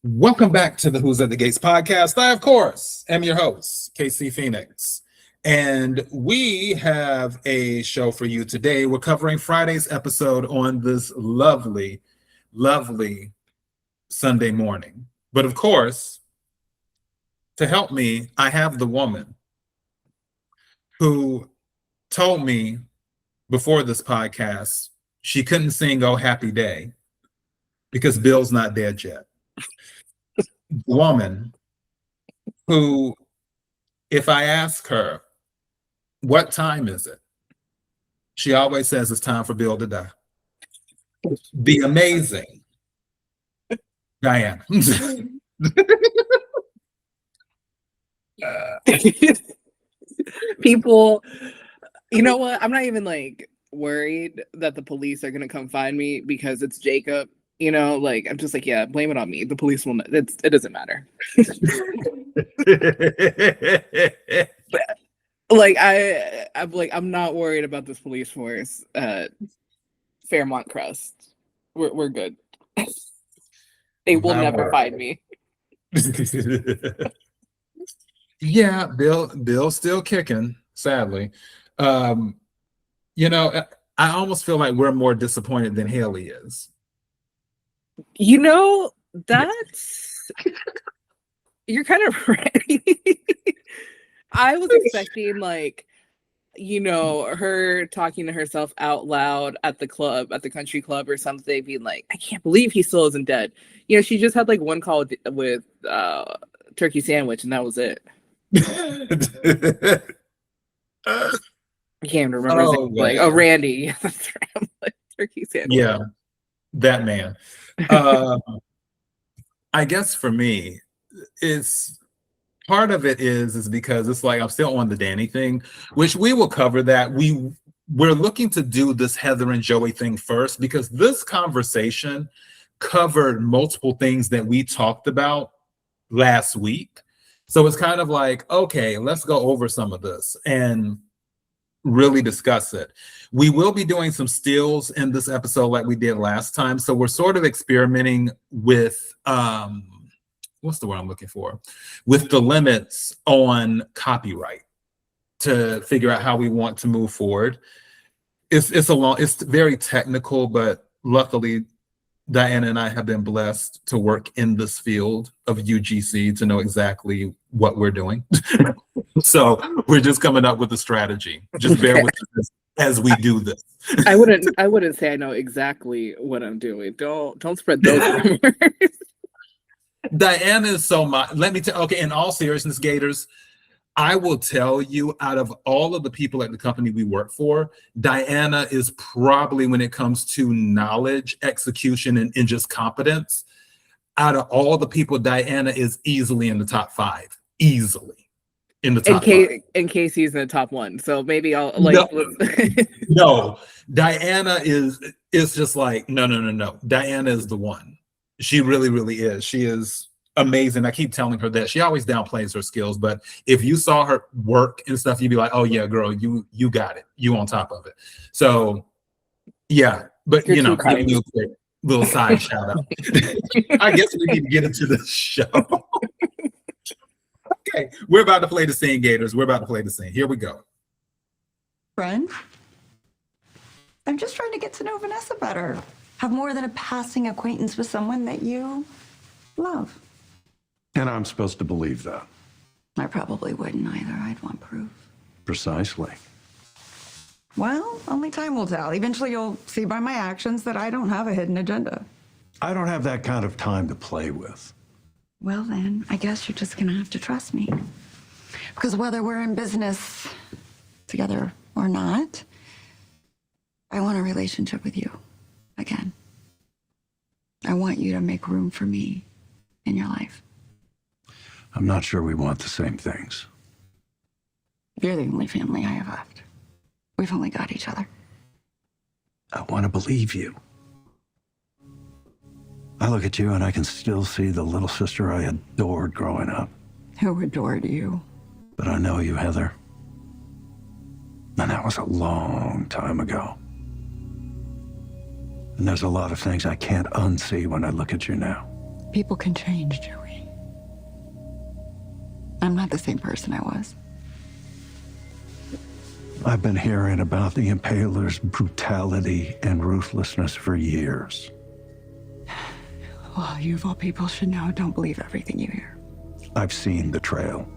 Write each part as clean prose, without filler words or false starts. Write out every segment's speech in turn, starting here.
Welcome back to the Who's at the Gates podcast. I, of course, am your host, KC Phoenix. And we have a show for you today. We're covering Friday's episode on this lovely, lovely Sunday morning. But of course, to help me, I have the woman who told me before this podcast she couldn't sing "Oh Happy Day" because Bill's not dead yet. Woman who, if I ask her, what time is it? She always says it's time for Bill to die. The amazing Diana. People, you know what? I'm not even like worried that the police are gonna come find me because it's Jacob. You know, like I'm just like, yeah, blame it on me. The police will. It doesn't matter. But, like I'm not worried about this police force. Fairmont Crest, we're good. They will never find me. Yeah, Bill's still kicking, sadly. You know, I almost feel like we're more disappointed than Haley is. You know, that's you're kind of right. I was expecting like, you know, her talking to herself out loud at the club, at the country club or something, being like, I can't believe he still isn't dead. You know, she just had like one call with turkey sandwich and that was it. I can't remember his name. Like, oh, Randy. Like, turkey sandwich. Yeah, that man. I guess for me, it's part of it is because it's like I'm still on the Dani thing, which we will cover that. We're looking to do this Heather and Joey thing first because this conversation covered multiple things that we talked about last week. So it's kind of like, okay, let's go over some of this and really discuss it. We will be doing some stills in this episode like we did last time. So we're sort of experimenting with what's the word I'm looking for? With the limits on copyright to figure out how we want to move forward. It's very technical, but luckily Diana and I have been blessed to work in this field of UGC to know exactly what we're doing. So we're just coming up with a strategy. Just bear with us as we do this. I wouldn't say I know exactly what I'm doing. Don't spread those rumors. Diana is so much. Let me tell. Okay, in all seriousness, Gators, I will tell you, out of all of the people at the company we work for, Diana is probably, when it comes to knowledge, execution, and just competence, out of all the people, Diana is easily in the top 5. Easily in the top 5. In case he's in the top 1. So maybe I'll like. No, Diana is just like, no. Diana is the one. She really, really is. She is amazing. I keep telling her that. She always downplays her skills, but if you saw her work and stuff, you'd be like, oh yeah, girl, you got it. You on top of it. So yeah, but you know, give me a quick little side shout out. I guess we need to get into the show. Okay, we're about to play the scene, Gators. We're about to play the scene. Here we go. Friend, I'm just trying to get to know Vanessa better. Have more than a passing acquaintance with someone that you love. And I'm supposed to believe that. I probably wouldn't either. I'd want proof. Precisely. Well, only time will tell. Eventually you'll see by my actions that I don't have a hidden agenda. I don't have that kind of time to play with. Well then, I guess you're just gonna have to trust me. Because whether we're in business together or not, I want a relationship with you again. I want you to make room for me in your life. I'm not sure we want the same things. You're the only family I have left. We've only got each other. I want to believe you. I look at you and I can still see the little sister I adored growing up. Who adored you? But I know you, Heather. And that was a long time ago. And there's a lot of things I can't unsee when I look at you now. People can change, Joey. I'm not the same person I was. I've been hearing about the Impaler's brutality and ruthlessness for years. Well, you of all people should know, don't believe everything you hear. I've seen the trail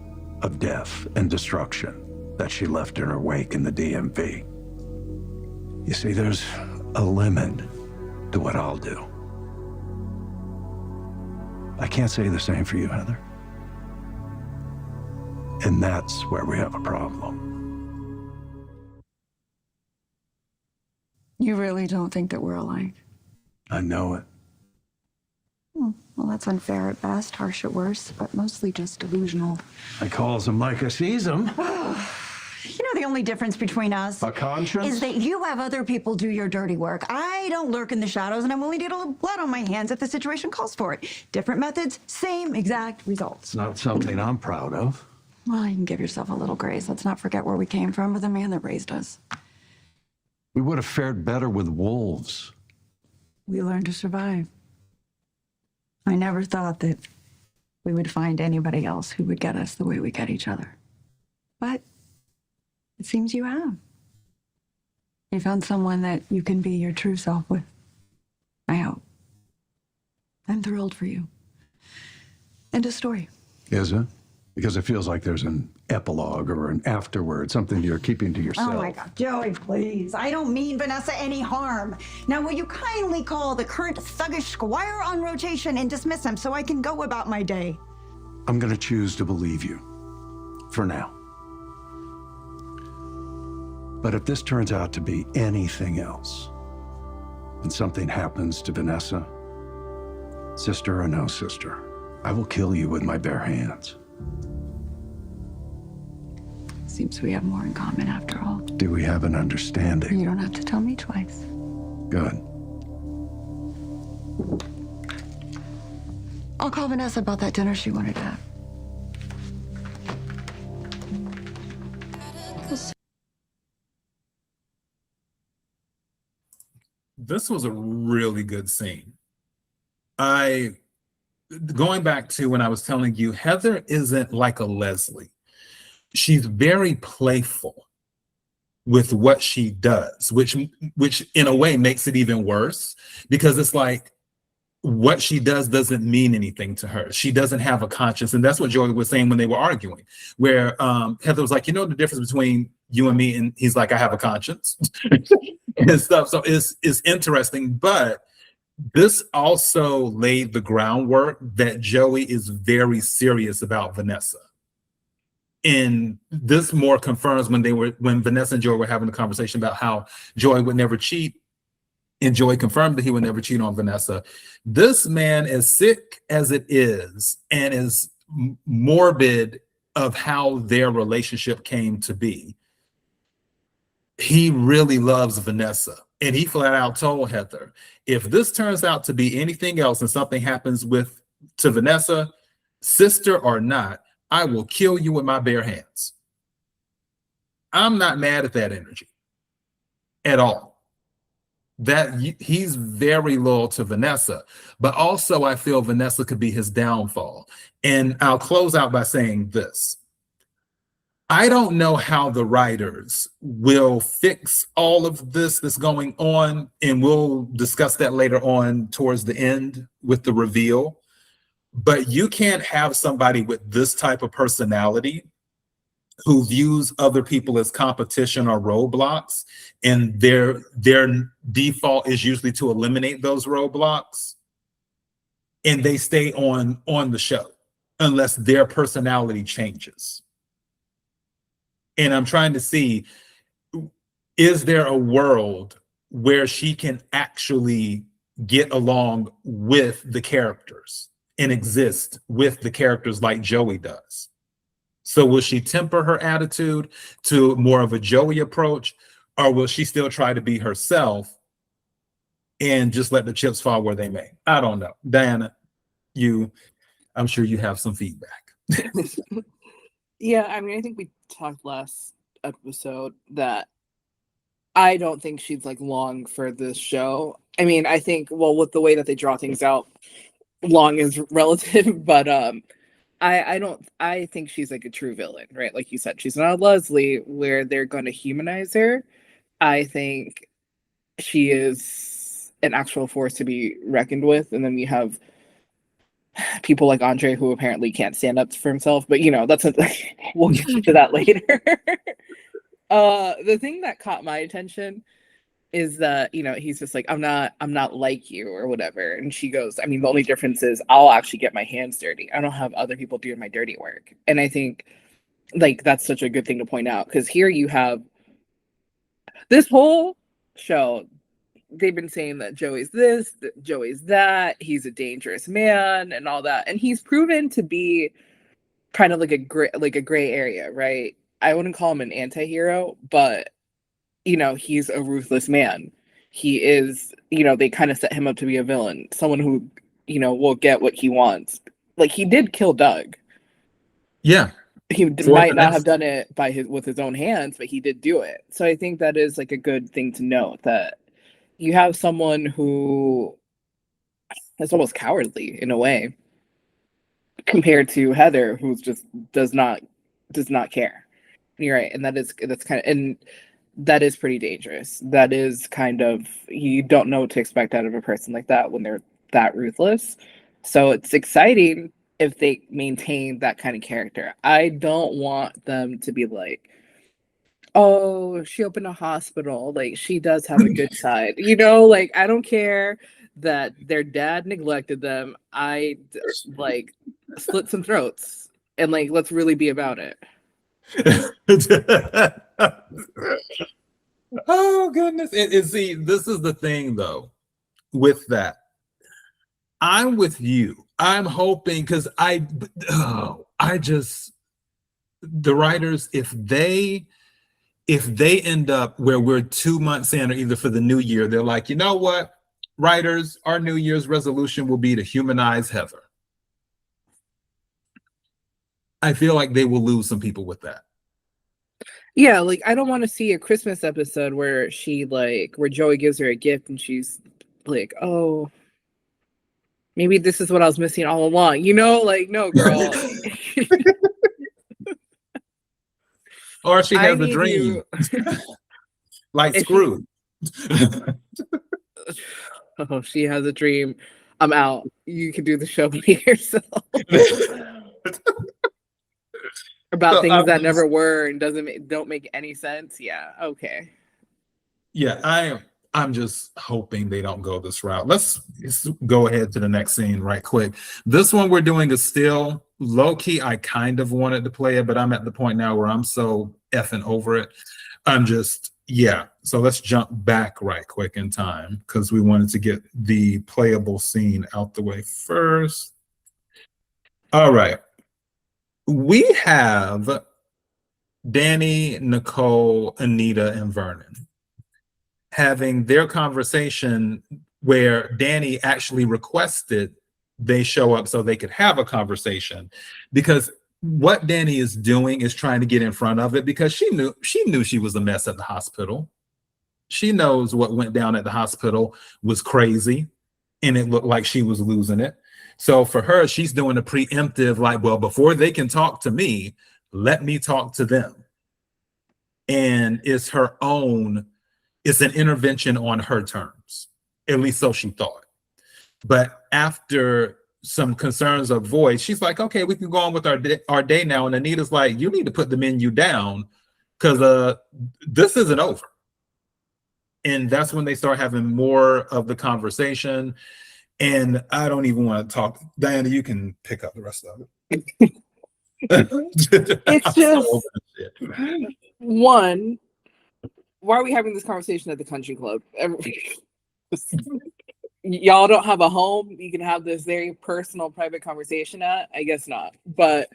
of death and destruction that she left in her wake in the DMV. You see, there's a limit to what I'll do. I can't say the same for you, Heather. And that's where we have a problem. You really don't think that we're alike? I know it. Well, that's unfair at best, harsh at worst, but mostly just delusional. I calls him like I sees him. You know, the only difference between us A conscience? is that you have other people do your dirty work. I don't lurk in the shadows, and I'm willing to get a little blood on my hands if the situation calls for it. Different methods, same exact results. It's not something I'm proud of. Well, you can give yourself a little grace. Let's not forget where we came from with the man that raised us. We would have fared better with wolves. We learned to survive. I never thought that we would find anybody else who would get us the way we get each other. But it seems you have. You found someone that you can be your true self with. I hope. I'm thrilled for you. End of story. Is it? Because it feels like there's an epilogue or an afterword, something you're keeping to yourself. Oh my God, Joey, please. I don't mean Vanessa any harm. Now, will you kindly call the current thuggish squire on rotation and dismiss him so I can go about my day? I'm gonna choose to believe you. For now. But if this turns out to be anything else, and something happens to Vanessa, sister or no sister, I will kill you with my bare hands. Seems we have more in common after all. Do we have an understanding? You don't have to tell me twice. Good. I'll call Vanessa about that dinner she wanted to have. This was a really good scene. Going back to when I was telling you, Heather isn't like a Leslie. She's very playful with what she does, which in a way makes it even worse, because it's like what she does doesn't mean anything to her. She doesn't have a conscience. And that's what Joey was saying when they were arguing, where Heather was like, you know the difference between you and me? And he's like, I have a conscience and stuff. So it's interesting, but this also laid the groundwork that Joey is very serious about Vanessa. And this more confirms when Vanessa and Joey were having a conversation about how Joey would never cheat, and Joey confirmed that he would never cheat on Vanessa. This man, as sick as it is, and as morbid of how their relationship came to be, he really loves Vanessa. And he flat out told Heather, if this turns out to be anything else and something happens to Vanessa, sister or not, I will kill you with my bare hands. I'm not mad at that energy at all. That he's very loyal to Vanessa, but also I feel Vanessa could be his downfall. And I'll close out by saying this. I don't know how the writers will fix all of this that's going on, and we'll discuss that later on towards the end with the reveal. But you can't have somebody with this type of personality who views other people as competition or roadblocks, and their default is usually to eliminate those roadblocks, and they stay on the show unless their personality changes. And I'm trying to see, is there a world where she can actually get along with the characters and exist with the characters like Joey does? So will she temper her attitude to more of a Joey approach, or will she still try to be herself and just let the chips fall where they may? I don't know. Deanna, I'm sure you have some feedback. Yeah, I mean, I think we talked last episode that I don't think she's like long for this show. I mean, I think, well, with the way that they draw things out, long is relative, but I think she's like a true villain, right? Like you said, she's not a Leslie where they're going to humanize her. I think she is an actual force to be reckoned with. And then we have people like Andre who apparently can't stand up for himself, but that's we'll get to that later. The thing that caught my attention is that he's just like, I'm not like you or whatever, and she goes, I mean, the only difference is I'll actually get my hands dirty. I don't have other people doing my dirty work. And I think like that's such a good thing to point out, because here you have this whole show, they've been saying that Joey's this, that Joey's that, he's a dangerous man and all that, and he's proven to be kind of like a gray area, right? I wouldn't call him an anti-hero, but he's a ruthless man. He is, they kind of set him up to be a villain, someone who, will get what he wants. Like, he did kill Doug. Yeah. He might not have done it with his own hands, but he did do it. So I think that is like a good thing to note, that you have someone who is almost cowardly in a way compared to Heather, who's just does not care. And you're right, and that's kind of, and that is pretty dangerous. That is kind of, you don't know what to expect out of a person like that when they're that ruthless. So it's exciting if they maintain that kind of character. I don't want them to be like, oh, she opened a hospital, like she does have a good side, like I don't care that their dad neglected them. I like slit some throats, and like let's really be about it. Oh goodness. See, this is the thing though with that. I'm with you. I'm hoping, because the writers, if they end up where we're 2 months in, or either for the new year, they're like, you know what, writers, our New Year's resolution will be to humanize Heather. I feel like they will lose some people with that. Yeah, like I don't want to see a Christmas episode where where Joey gives her a gift and she's like, oh, maybe this is what I was missing all along. Like, no, girl. Or she has a dream. Like Scrooge. Oh, she has a dream. I'm out. You can do the show by yourself. About things that never were and don't make any sense. Yeah, okay. Yeah, I'm just hoping they don't go this route. Let's go ahead to the next scene right quick. This one we're doing is still low-key. I kind of wanted to play it, but I'm at the point now where I'm so effing over it. So let's jump back right quick in time, because we wanted to get the playable scene out the way first. All right. We have Dani, Nicole, Anita, and Vernon having their conversation, where Dani actually requested they show up so they could have a conversation, because what Dani is doing is trying to get in front of it, because she knew she was a mess at the hospital. She knows what went down at the hospital was crazy, and it looked like she was losing it. So for her, she's doing a preemptive, like, well, before they can talk to me, let me talk to them. And it's an intervention on her terms. At least so she thought. But after some concerns are voiced, she's like, okay, we can go on with our day now. And Anita's like, you need to put the menu down, because this isn't over. And that's when they start having more of the conversation. And I don't even want to talk. Diana, you can pick up the rest of it. It's just one. Why are we having this conversation at the country club? Y'all don't have a home you can have this very personal, private conversation at? I guess not. But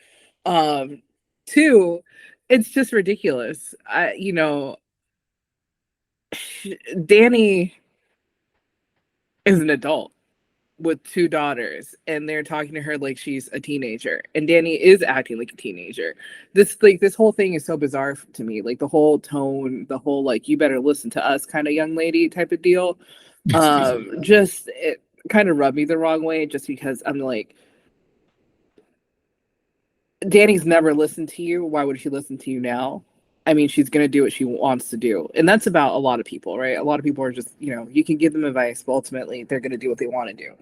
two, it's just ridiculous. Dani is an adult with 2 daughters, and they're talking to her like she's a teenager, and Dani is acting like a teenager. This whole thing is so bizarre to me, like the whole tone, the whole like, you better listen to us kind of young lady type of deal. kind of rub me the wrong way just because I'm like, Dani's never listened to you. Why would she listen to you now? I mean, she's going to do what she wants to do. And that's about a lot of people, right? A lot of people are just, you can give them advice, but ultimately they're going to do what they want to do,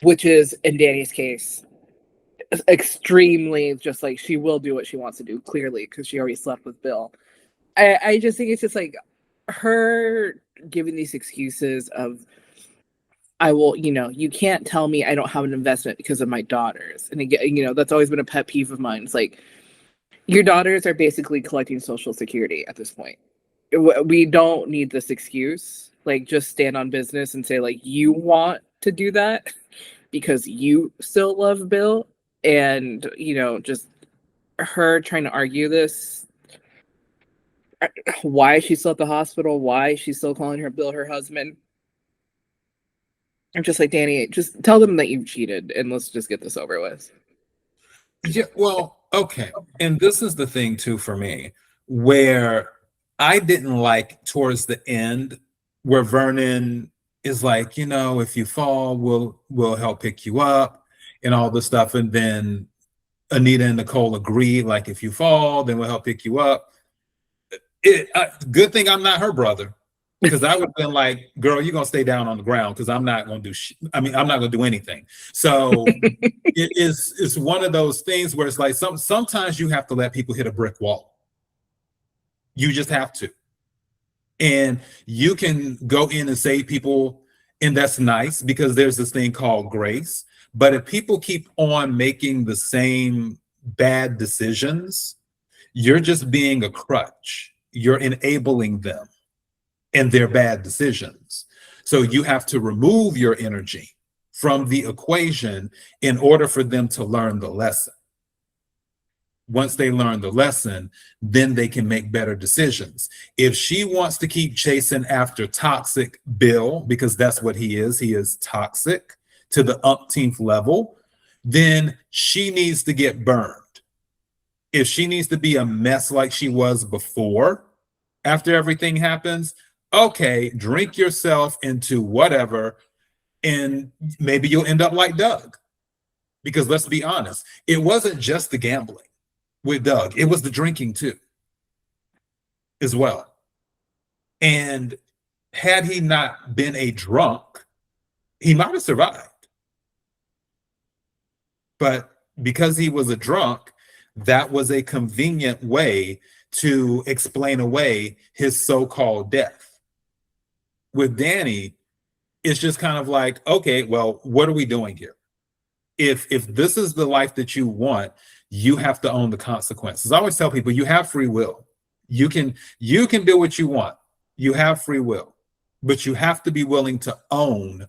which is, in Dani's case, extremely just like she will do what she wants to do, clearly, because she already slept with Bill. I just think it's just like her giving these excuses of, I will, you can't tell me I don't have an investment because of my daughters. And again, that's always been a pet peeve of mine. It's like, your daughters are basically collecting Social Security at this point. We don't need this excuse. Like, just stand on business and say, like, you want to do that because you still love Bill. And, just her trying to argue this, why she's still at the hospital, why she's still calling her Bill her husband. I'm just like, Dani, just tell them that you've cheated and let's just get this over with. Yeah, well, okay. And this is the thing too for me, where I didn't like towards the end where Vernon is like, if you fall, we'll help pick you up and all this stuff. And then Anita and Nicole agree, like, if you fall, then we'll help pick you up. Good thing I'm not her brother, because I would have been like, girl, you're gonna stay down on the ground because I'm not gonna do I'm not gonna do anything. So it's one of those things where it's like sometimes you have to let people hit a brick wall. You just have to. And you can go in and save people, and that's nice because there's this thing called grace. But if people keep on making the same bad decisions, you're just being a crutch. You're enabling them and their bad decisions. So you have to remove your energy from the equation in order for them to learn the lesson. Once they learn the lesson, then they can make better decisions. If she wants to keep chasing after toxic Bill, because that's what he is toxic to the umpteenth level, then she needs to get burned. If she needs to be a mess like she was before, after everything happens, okay, drink yourself into whatever, and maybe you'll end up like Doug. Because let's be honest, it wasn't just the gambling with Doug, it was the drinking too, as well. And had he not been a drunk, he might have survived. But because he was a drunk, that was a convenient way to explain away his so-called death. With Dani, it's just kind of like, okay, well, what are we doing here? If this is the life that you want, you have to own the consequences. I always tell people, you have free will. You can do what you want. You have free will, but you have to be willing to own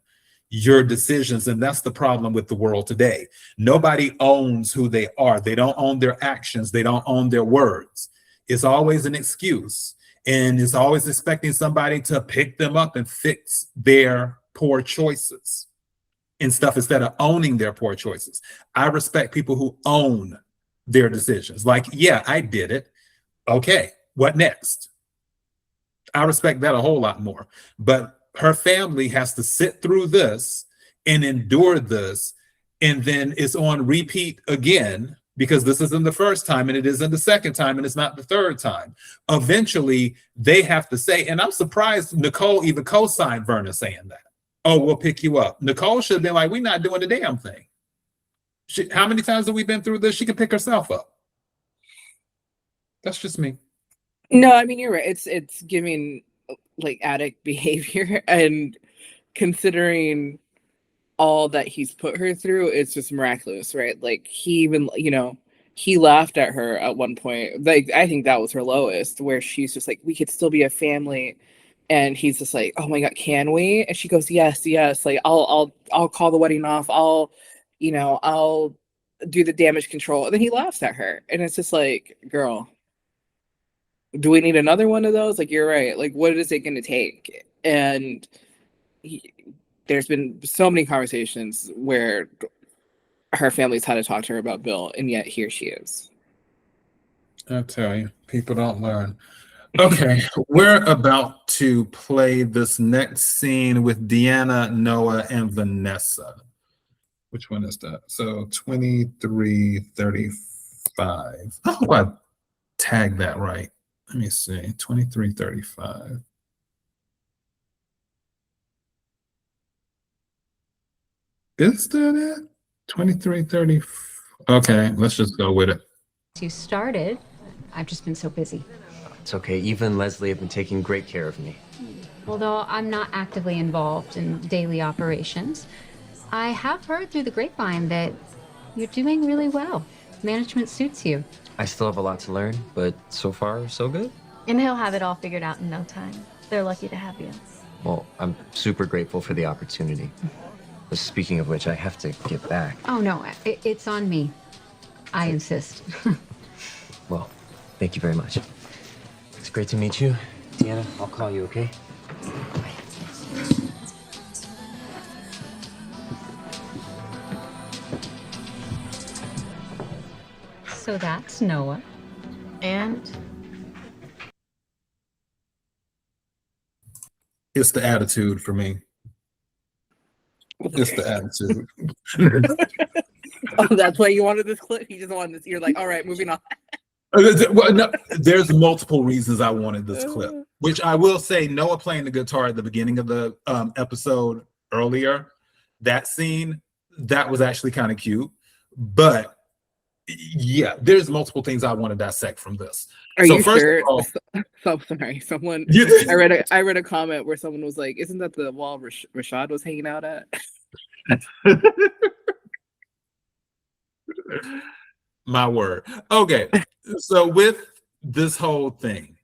your decisions. And that's the problem with the world today. Nobody owns who they are. They don't own their actions. They don't own their words. It's always an excuse. And it's always expecting somebody to pick them up and fix their poor choices and stuff instead of owning their poor choices. I respect people who own their decisions. Like, yeah, I did it. Okay, what next? I respect that a whole lot more. But her family has to sit through this and endure this, and then it's on repeat again, because this isn't the first time and it isn't the second time and it's not the third time. Eventually, they have to say, and I'm surprised Nicole even co-signed Vernon saying that. Oh, we'll pick you up. Nicole should have been like, we're not doing the damn thing. How many times have we been through this? She can pick herself up. That's just me. No, I mean, you're right. It's giving like addict behavior, and considering all that he's put her through, it's just miraculous, right? Like, he even, he laughed at her at one point. Like, I think that was her lowest, where she's just like, we could still be a family. And he's just like, oh my God, can we? And she goes, yes. Like, I'll call the wedding off. I'll do the damage control. And then he laughs at her. And it's just like, girl, do we need another one of those? Like, you're right. Like, what is it going to take? And there's been so many conversations where her family's had to talk to her about Bill, and yet here she is. I tell you, people don't learn. Okay, we're about to play this next scene with Deanna, Noah, and Vanessa. Which one is that? So 2335. I hope I tagged that right. Let me see. 2335. Is that it? 2330. Okay, let's just go with it. You started. I've just been so busy. It's okay. Eva and Leslie have been taking great care of me. Although I'm not actively involved in daily operations, I have heard through the grapevine that you're doing really well. Management suits you. I still have a lot to learn, but so far, so good. And he'll have it all figured out in no time. They're lucky to have you. Well, I'm super grateful for the opportunity. But speaking of which, I have to get back. Oh, no, it's on me. I insist. Well, thank you very much. It's great to meet you. Deanna, I'll call you, okay? So that's Noah. And It's the attitude for me. It's the attitude. Oh, that's why you wanted this clip. You just wanted this. You're like, all right, moving on. Well, no, there's multiple reasons I wanted this clip, which I will say Noah playing the guitar at the beginning of the episode earlier, that scene, that was actually kind of cute. But yeah, there's multiple things I want to dissect from this. Are So you first sure? of all- So sorry. Someone You- I read a comment where someone was like, "Isn't that the wall Rashad was hanging out at?" My word. Okay. So with this whole thing,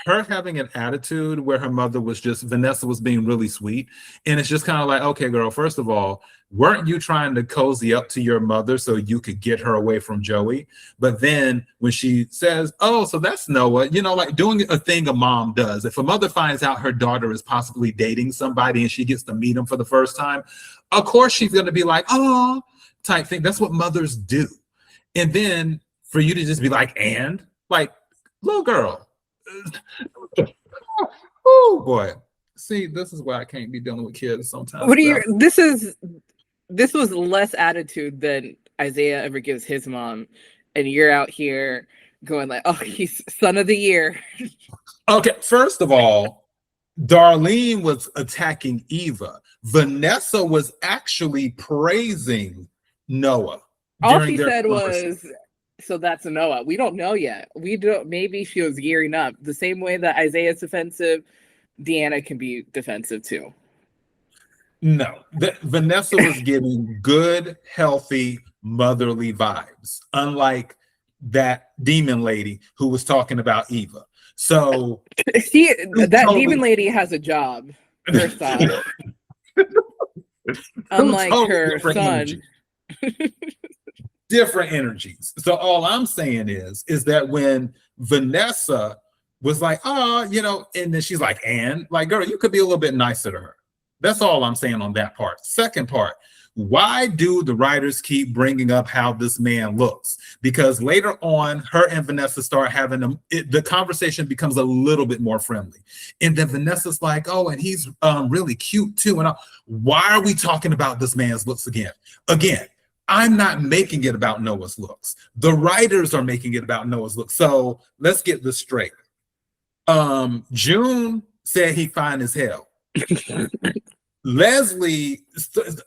her having an attitude where her mother was just, Vanessa was being really sweet. And it's just kind of like, okay, girl, first of all, weren't you trying to cozy up to your mother so you could get her away from Joey? But then when she says, oh, so that's Noah, you know, like doing a thing a mom does. If a mother finds out her daughter is possibly dating somebody and she gets to meet him for the first time, of course she's going to be like, oh, type thing. That's what mothers do. And then for you to just be like, and like, little girl. Oh boy. See, this is why I can't be dealing with kids sometimes. What do you? This was less attitude than Izaiah ever gives his mom, and you're out here going like, oh, he's son of the year. Okay, first of all, Darlene was attacking Eva. Vanessa was actually praising Noah. All during she their said conversation. was, so that's a Noah. We don't know yet. We don't. Maybe she was gearing up the same way that Isaiah's defensive. Deanna can be defensive too. No, Vanessa was getting good, healthy, motherly vibes, unlike that demon lady who was talking about Eva. So That demon lady has a job. First off, unlike totally her different son. energy. Different energies. So all I'm saying is that when Vanessa was like, oh, you know, and then she's like, and like, girl, you could be a little bit nicer to her. That's all I'm saying on that part. Second part, why do the writers keep bringing up how this man looks? Because later on, her and Vanessa start having the conversation becomes a little bit more friendly. And then Vanessa's like, oh, and he's really cute too. And why are we talking about this man's looks again? Again, I'm not making it about Noah's looks. The writers are making it about Noah's looks. So let's get this straight. June said he fine as hell. Leslie,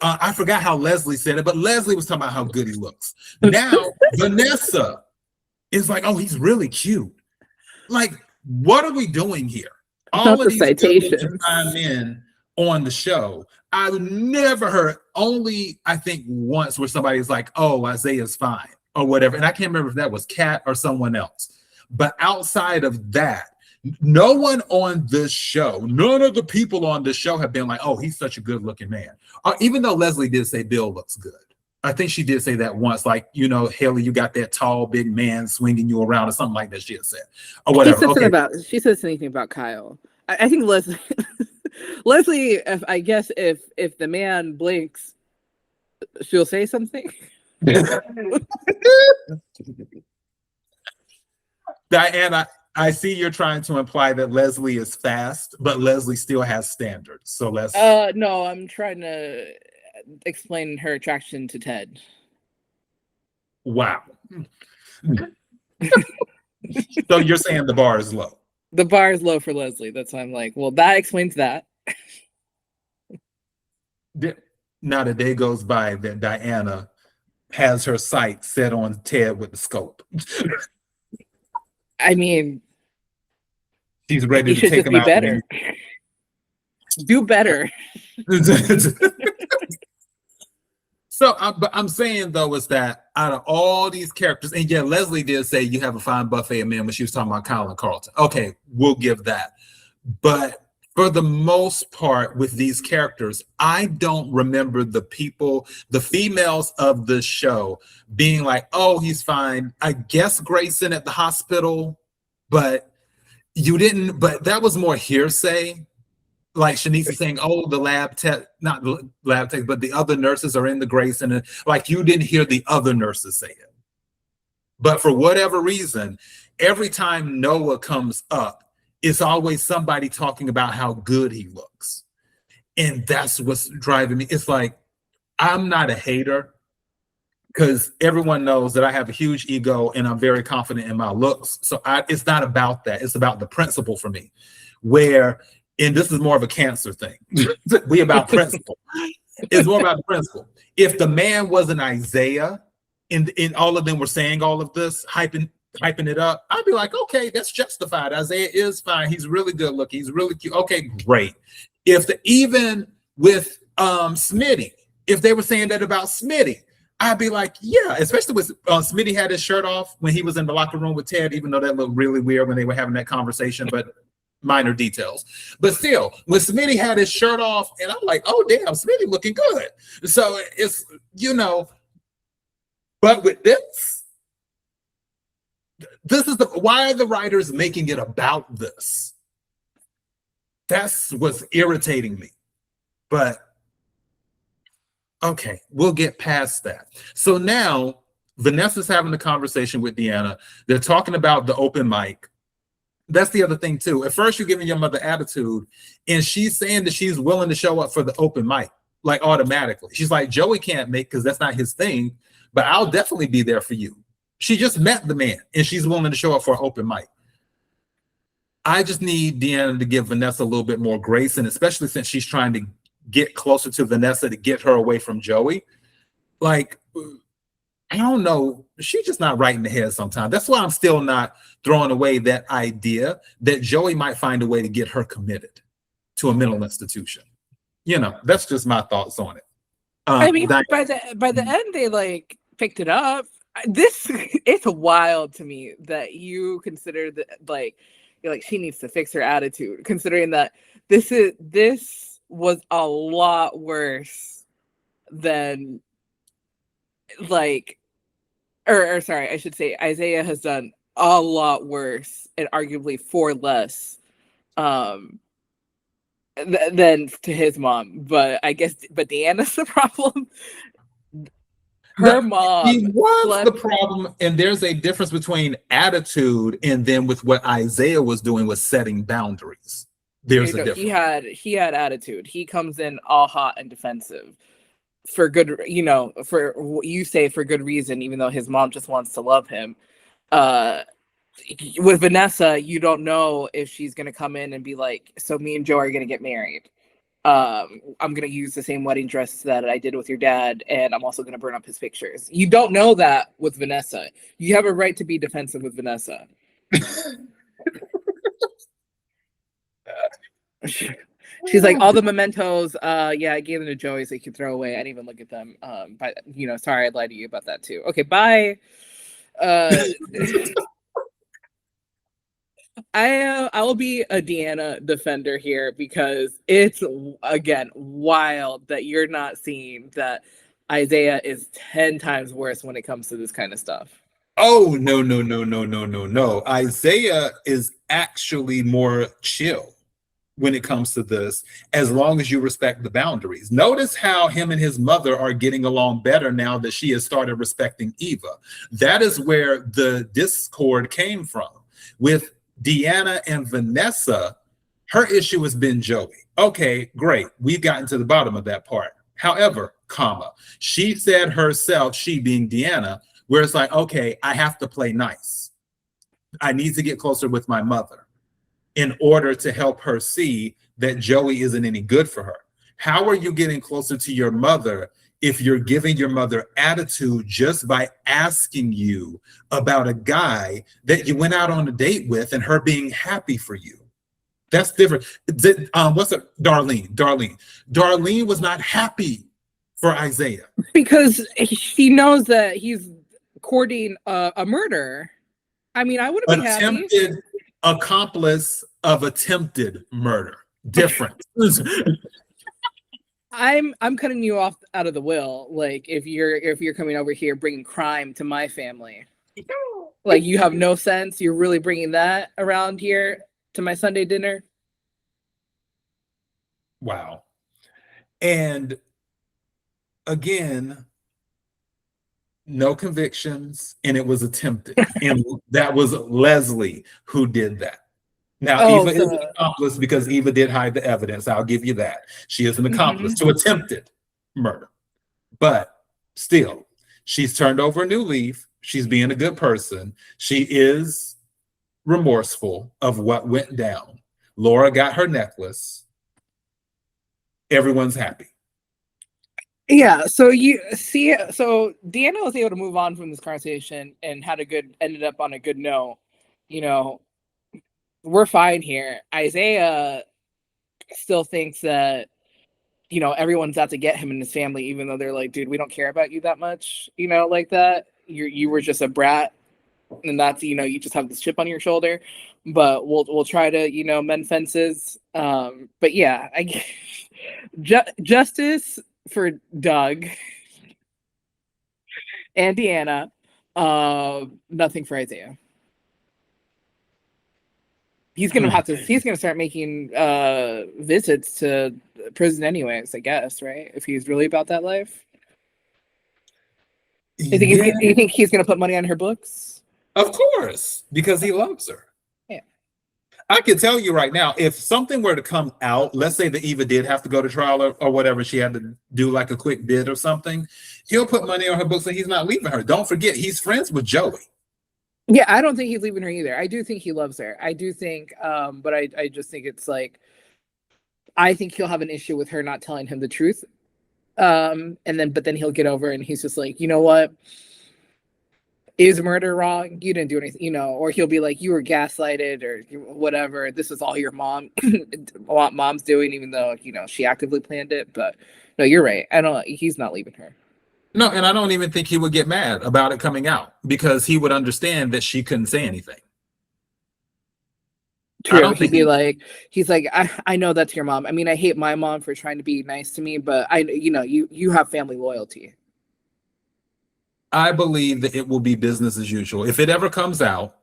I forgot how Leslie said it, but Leslie was talking about how good he looks. Now Vanessa is like, oh, he's really cute. Like, what are we doing here? All of these citations chime in on the show. I've never heard, only I think once, where somebody's like, oh, Isaiah's fine or whatever. And I can't remember if that was Kat or someone else. But outside of that, no one on this show, none of the people on this show have been like, oh, he's such a good looking man. Even though Leslie did say Bill looks good. I think she did say that once, like, you know, Haley, you got that tall, big man swinging you around or something like that she had said. Or whatever. She said anything about Kyle. I think Leslie, Leslie, if the man blinks, she'll say something. Diana, I see you're trying to imply that Leslie is fast, but Leslie still has standards. So let's. No, I'm trying to explain her attraction to Ted. Wow. So you're saying the bar is low. The bar is low for Leslie. That's why I'm like, well, that explains that. Not a day goes by that Diana has her sight set on Ted with the scope. I mean, she's ready he to should take just him be out. better. Do better. So, but I'm saying though is that out of all these characters, and yeah, Leslie did say you have a fine buffet of men when she was talking about Colin Carlton. Okay, we'll give that. But for the most part, with these characters, I don't remember the people, the females of the show being like, "Oh, he's fine." I guess Grayson at the hospital, but you didn't. But that was more hearsay. Like Shanice is saying, oh, the lab tech, not the lab tech, but the other nurses are in the Grayson, and like you didn't hear the other nurses say it. But for whatever reason, every time Noah comes up, it's always somebody talking about how good he looks. And that's what's driving me. It's like, I'm not a hater because everyone knows that I have a huge ego and I'm very confident in my looks. So it's not about that. It's about the principle for me, where and this is more of a cancer thing. We about principle. It's more about the principle. If the man wasn't Izaiah, and all of them were saying all of this, hyping it up, I'd be like, okay, that's justified. Izaiah is fine. He's really good looking. He's really cute. Okay, great. Even with Smitty, if they were saying that about Smitty, I'd be like, yeah, especially with Smitty had his shirt off when he was in the locker room with Ted, even though that looked really weird when they were having that conversation, but minor details. But still, when Smitty had his shirt off, and I'm like, oh, damn, Smitty looking good. So it's, but with this is why are the writers making it about this? That's what's irritating me. But okay, we'll get past that. So now Vanessa's having a conversation with Deanna. They're talking about the open mic. That's the other thing too. At first you're giving your mother attitude and she's saying that she's willing to show up for the open mic, like automatically. She's like, Joey can't make because that's not his thing, but I'll definitely be there for you. She just met the man and she's willing to show up for an open mic. I just need Deanna to give Vanessa a little bit more grace, and especially since she's trying to get closer to Vanessa to get her away from Joey. Like, I don't know. She's just not right in the head sometimes. That's why I'm still not throwing away that idea that Joey might find a way to get her committed to a mental institution. That's just my thoughts on it. I mean, by the end, they like picked it up. It's wild to me that you consider that you're like she needs to fix her attitude, considering that this was a lot worse than sorry, I should say Izaiah has done a lot worse and arguably for less than to his mom. But Deanna's the problem. Her mom was the problem, and there's a difference between attitude and then with what Izaiah was doing was setting boundaries. There's a difference. He had attitude. He comes in all hot and defensive for good, for what you say for good reason, even though his mom just wants to love him. With Vanessa, you don't know if she's gonna come in and be like, so me and Joe are gonna get married. I'm gonna use the same wedding dress that I did with your dad, and I'm also gonna burn up his pictures. You don't know that with Vanessa. You have a right to be defensive with Vanessa. She's like, all the mementos, yeah, I gave them to Joey so he could throw away. I didn't even look at them. But sorry, I lied to you about that too. Okay, bye. I will be a Deanna defender here because it's, again, wild that you're not seeing that Izaiah is 10 times worse when it comes to this kind of stuff. Oh, no. Izaiah is actually more chill when it comes to this, as long as you respect the boundaries. Notice how him and his mother are getting along better now that she has started respecting Eva. That is where the discord came from. With Deanna and Vanessa, her issue has been Joey. Okay, great. We've gotten to the bottom of that part. However, comma, she said herself, she being Deanna, where it's like, okay, I have to play nice. I need to get closer with my mother in order to help her see that Joey isn't any good for her. How are you getting closer to your mother if you're giving your mother attitude just by asking you about a guy that you went out on a date with and her being happy for you? That's different. What's it? Darlene was not happy for Izaiah. Because she knows that he's courting a murder. I mean, I wouldn't be happy. Attempted accomplice of attempted murder. Different. I'm cutting you off out of the will. Like if you're coming over here bringing crime to my family, like you have no sense. You're really bringing that around here to my Sunday dinner. Wow. And again, no convictions, and it was attempted, and that was Leslie who did that. Now, Eva is an accomplice because Eva did hide the evidence. I'll give you that. She is an accomplice to attempted murder. But still, she's turned over a new leaf. She's being a good person. She is remorseful of what went down. Laura got her necklace. Everyone's happy. Yeah, so you see, so Deanna was able to move on from this conversation and ended up on a good note. You know, we're fine here. Izaiah still thinks that, you know, everyone's out to get him and his family, even though they're like, dude, we don't care about you that much, you know, like that. You were just a brat, and that's, you know, you just have this chip on your shoulder. But we'll try to, you know, mend fences. But yeah, justice for Doug and Deanna. Nothing for Izaiah. He's gonna start making visits to prison anyways, I guess, right? If he's really about that life. You think he's gonna put money on her books? Of course, because he loves her. Yeah. I can tell you right now, if something were to come out, let's say that Eva did have to go to trial or whatever, she had to do like a quick bid or something, he'll put money on her books and he's not leaving her. Don't forget, he's friends with Joey. Yeah, I don't think he's leaving her either. I do think he loves her. I do think, but I just think it's like, I think he'll have an issue with her not telling him the truth. But then he'll get over and he's just like, you know what? Is murder wrong? You didn't do anything, you know, or he'll be like, you were gaslighted or whatever. This is all your mom's doing, even though, you know, she actively planned it. But no, you're right. He's not leaving her. No, and I don't even think he would get mad about it coming out because he would understand that she couldn't say anything. True. He's like, I know that's your mom. I mean, I hate my mom for trying to be nice to me, but you have family loyalty. I believe that it will be business as usual. If it ever comes out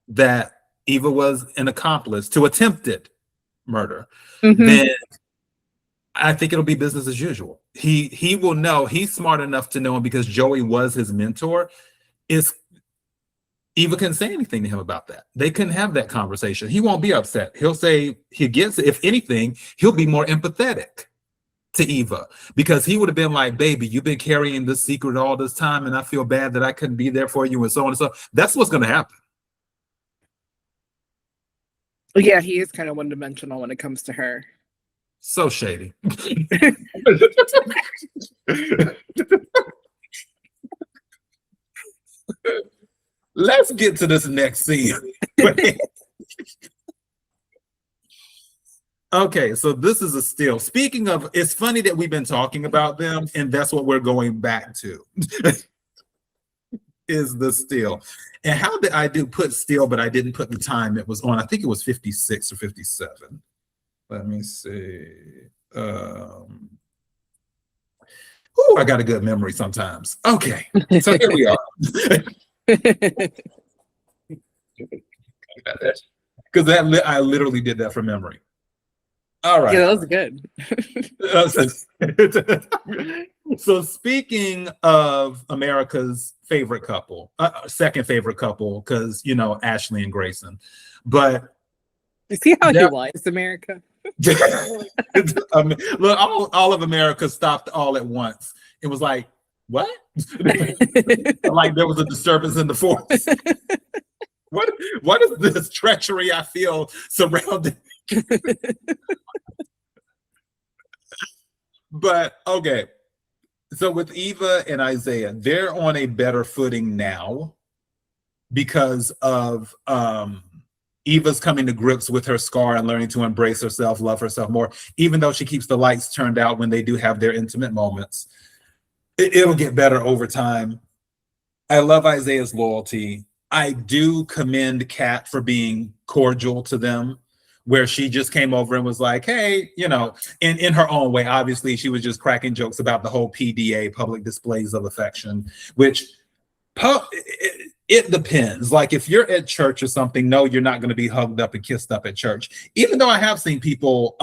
that Eva was an accomplice to attempted murder, then I think it'll be business as usual. He will know. He's smart enough to know, and because Joey was his mentor, Eva couldn't say anything to him about that. They couldn't have that conversation. He won't be upset. He'll say he gets it. If anything, he'll be more empathetic to Eva because he would have been like, baby, you've been carrying this secret all this time, and I feel bad that I couldn't be there for you, and so on and so on. That's what's going to happen. Yeah, he is kind of one-dimensional when it comes to her. So shady. Let's get to this next scene. Okay, so this is a still. Speaking of, it's funny that we've been talking about them, and that's what we're going back to. Is the still. And how did I put still, but I didn't put the time it was on? I think it was 56 or 57. Let me see. I got a good memory sometimes. Okay, so here we are. Because I literally did that from memory. All right. Yeah, that was good. So speaking of America's favorite couple, second favorite couple, because Ashley and Grayson, but You see how he that, likes America? look, all of America stopped all at once. It was like, what? Like there was a disturbance in the force. What is this treachery I feel surrounding? But okay. So with Eva and Izaiah, they're on a better footing now because of Eva's coming to grips with her scar and learning to embrace herself, love herself more, even though she keeps the lights turned out when they do have their intimate moments. It'll get better over time. I love Izaiah's loyalty. I do commend Kat for being cordial to them, where she just came over and was like, hey, in her own way. Obviously, she was just cracking jokes about the whole PDA, public displays of affection, which it depends. Like if you're at church or something, no, you're not going to be hugged up and kissed up at church. Even though I have seen people,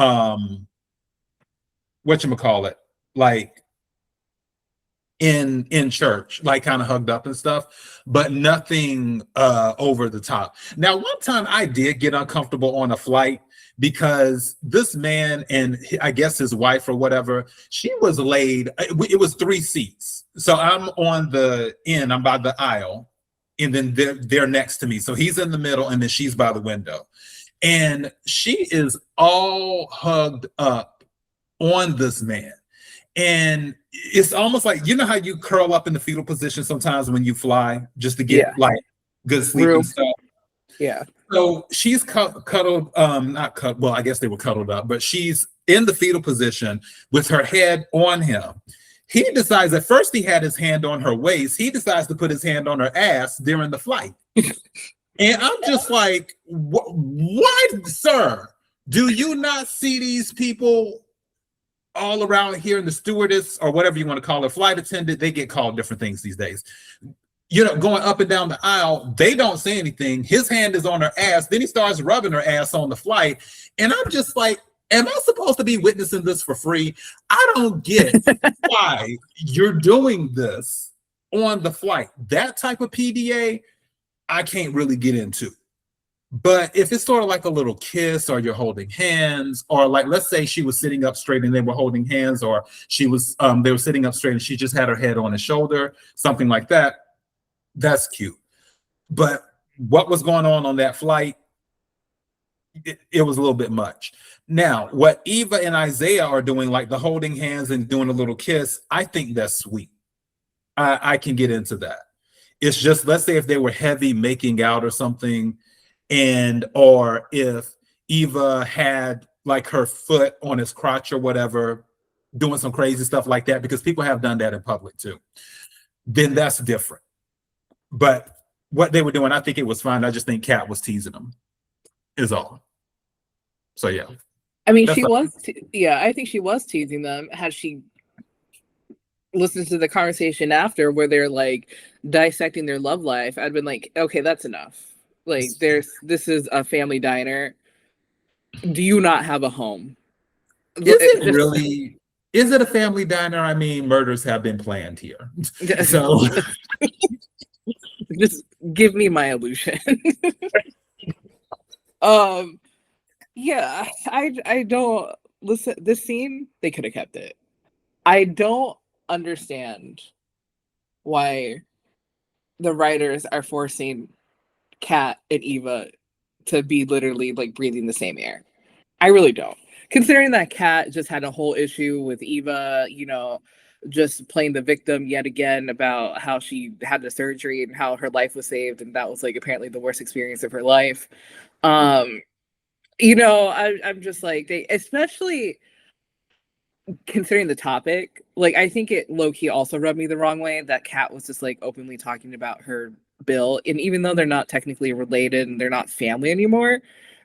whatchamacallit, like in church, like kind of hugged up and stuff, but nothing over the top. Now, one time I did get uncomfortable on a flight because this man and I guess his wife or whatever, she was laid, it was 3 seats. So I'm on the end, I'm by the aisle, and then they're next to me. So he's in the middle and then she's by the window. And she is all hugged up on this man. And it's almost like, how you curl up in the fetal position sometimes when you fly just to get like good sleep and stuff. Yeah. So she's cuddled, not cuddled, well, I guess they were cuddled up, but she's in the fetal position with her head on him. He decides, at first he had his hand on her waist. He decides to put his hand on her ass during the flight. And I'm just like, what, sir? Do you not see these people all around here in the stewardess or whatever you want to call her, flight attendant? They get called different things these days. Going up and down the aisle, they don't say anything. His hand is on her ass. Then he starts rubbing her ass on the flight. And I'm just like, am I supposed to be witnessing this for free? I don't get why you're doing this on the flight. That type of PDA, I can't really get into. But if it's sort of like a little kiss, or you're holding hands, or like, let's say she was sitting up straight and they were holding hands, or she was they were sitting up straight and she just had her head on his shoulder, something like that, that's cute. But what was going on that flight, it was a little bit much. Now, what Eva and Izaiah are doing, like the holding hands and doing a little kiss, I think that's sweet. I can get into that. It's just, let's say if they were heavy making out or something, or if Eva had like her foot on his crotch or whatever, doing some crazy stuff like that, because people have done that in public too, then that's different. But what they were doing, I think it was fine. I just think Kat was teasing them, is all. So yeah. I mean, I think she was teasing them. Had she listened to the conversation after where they're like dissecting their love life, I'd been like, okay, that's enough. Like, this is a family diner. Do you not have a home? Is it a family diner? I mean, murders have been planned here. So just give me my illusion. Yeah, I don't listen. This scene, they could have kept it. I don't understand why the writers are forcing Kat and Eva to be literally like breathing the same air. I really don't. Considering that Kat just had a whole issue with Eva, just playing the victim yet again about how she had the surgery and how her life was saved, and that was like apparently the worst experience of her life. I'm just like, they, especially considering the topic, like I think it low-key also rubbed me the wrong way that Kat was just like openly talking about her bill, and even though they're not technically related and they're not family anymore,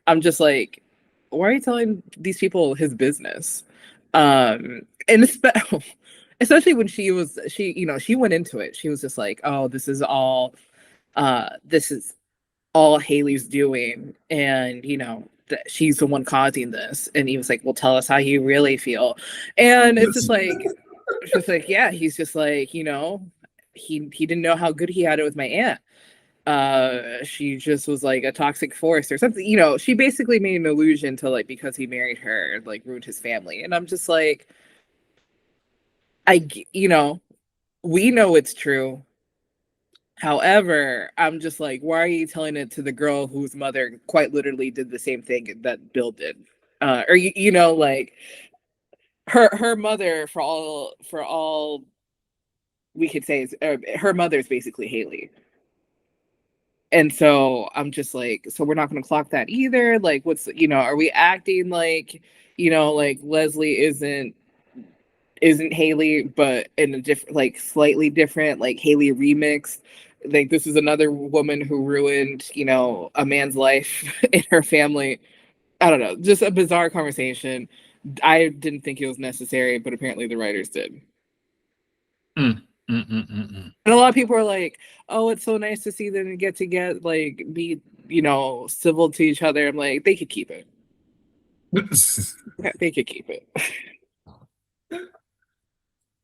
I'm just like, why are you telling these people his business? And especially when she went into it, she was just like, oh, this is all Haley's doing, and she's the one causing this. And he was like, well, tell us how you really feel. And it's just like, just like, yeah, he's just like, you know, he didn't know how good he had it with my aunt. She just was like a toxic force or something. You know, she basically made an allusion to like because he married her, like ruined his family. And I'm just like, you know, we know it's true. However, I'm just like, why are you telling it to the girl whose mother quite literally did the same thing that Bill did? Or you know, like her mother, for all we could say, is her mother's basically Haley. And so I'm just like, so we're not going to clock that either. Like, what's, you know, are we acting like, you know, like Leslie isn't Haley, but in a different, like slightly different, like Haley remixed. Like this is another woman who ruined, you know, a man's life in her family. I don't know, just a bizarre conversation. I didn't think it was necessary, but apparently the writers did. And a lot of people are like, "Oh, it's so nice to see them get together, like be, you know, civil to each other." I'm like, they could keep it. They could keep it.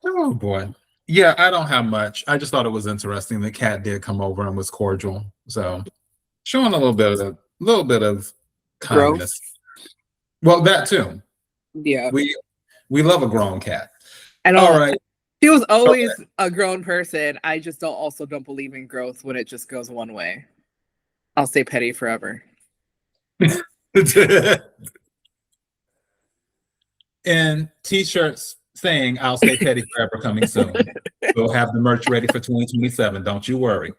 Oh boy. Yeah, I don't have much. I just thought it was interesting that Kat did come over and was cordial. So showing a little bit of kindness. Well, that too. Yeah. We love a grown cat. And all right. She was always a grown person. I just don't believe in growth when it just goes one way. I'll stay petty forever. And t-shirts saying I'll stay petty forever coming soon. We'll have the merch ready for 2027. Don't you worry.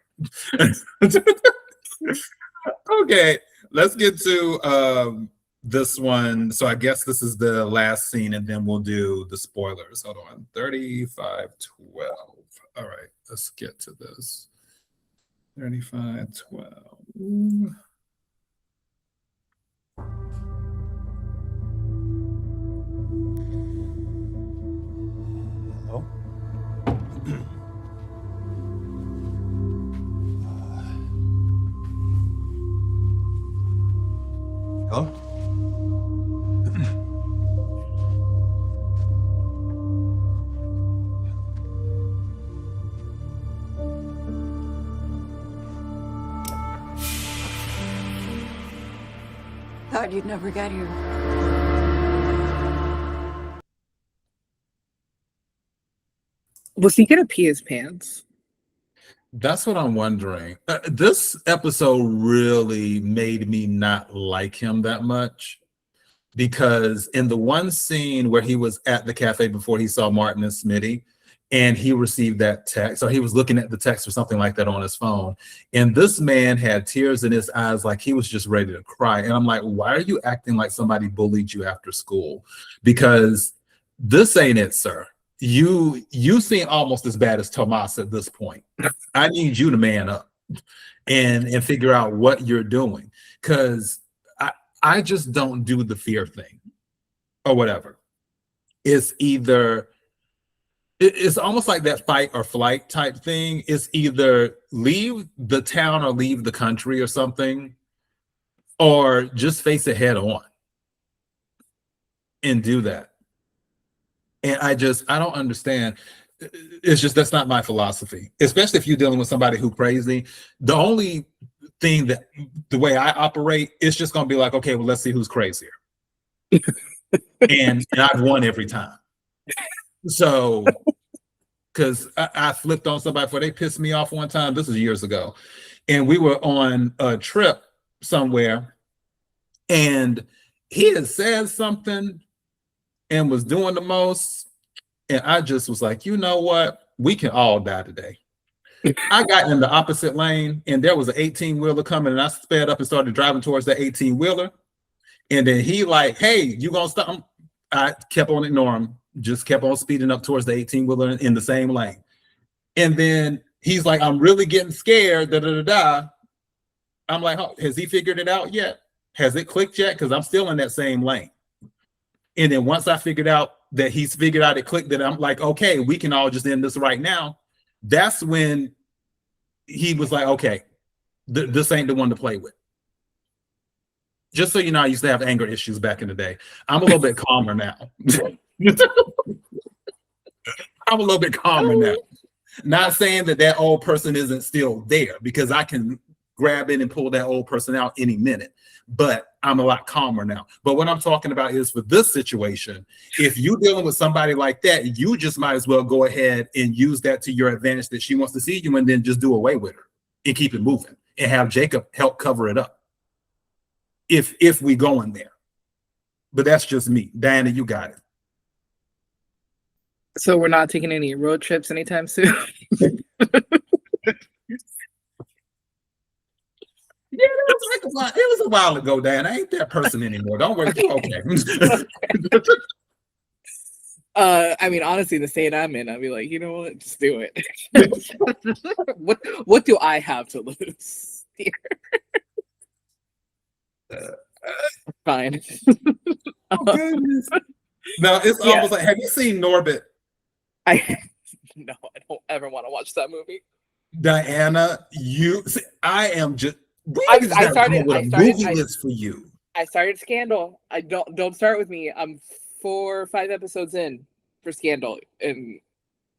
Okay, let's get to this one. So I guess this is the last scene, and then we'll do the spoilers. Hold on. 35:12. All right, let's get to this. 35:12. Hello? Hello? Thought you'd never get here. Was he gonna pee his pants? That's what I'm wondering. This episode really made me not like him that much, because in the one scene where he was at the cafe before he saw Martin and Smitty, and he received that text, or he was looking at the text or something like that on his phone, and this man had tears in his eyes like he was just ready to cry. And I'm like, why are you acting like somebody bullied you after school? Because this ain't it, sir. You seem almost as bad as Tomas at this point. I need you to man up and figure out what you're doing, because I just don't do the fear thing or whatever. It's either it's almost like that fight or flight type thing. It's either leave the town or leave the country or something, or just face it head on and do that. And I don't understand. It's just, that's not my philosophy, especially if you're dealing with somebody who crazy. The only thing that the way I operate, it's just going to be like, okay, well, let's see who's crazier. and I've won every time. So, because I flipped on somebody before they pissed me off one time. This was years ago. And we were on a trip somewhere, and he had said something and was doing the most, and I just was like, you know what? We can all die today. I got in the opposite lane, and there was an 18-wheeler coming, and I sped up and started driving towards that 18-wheeler. And then he like, hey, you gonna stop? I kept on ignoring him, just kept on speeding up towards the 18-wheeler in the same lane. And then he's like, I'm really getting scared, da-da-da-da. I'm like, oh, has he figured it out yet? Has it clicked yet? Because I'm still in that same lane. And then once I figured out that he's figured out it clicked, that I'm like, okay, we can all just end this right now. That's when he was like, okay, this ain't the one to play with. Just so you know, I used to have anger issues back in the day. I'm a little bit calmer now. I'm a little bit calmer now. Not saying that that old person isn't still there, because I can grab it and pull that old person out any minute, but I'm a lot calmer now. But what I'm talking about is for this situation, if you're dealing with somebody like that, you just might as well go ahead and use that to your advantage, that she wants to see you, and then just do away with her and keep it moving and have Jacob help cover it up. If we go in there. But that's just me. Diana, you got it. So we're not taking any road trips anytime soon. Yeah, it was a while ago, Dan. I ain't that person anymore. Don't worry. Okay. I mean, honestly, the state I'm in, I'd be like, you know what? Just do it. What do I have to lose here? Fine. Oh, goodness. No, it's almost like, have you seen Norbit? No, I don't ever want to watch that movie. Diana, I am just. I started movie list for you. I started Scandal. I don't start with me. I'm 4 or 5 episodes in for Scandal, and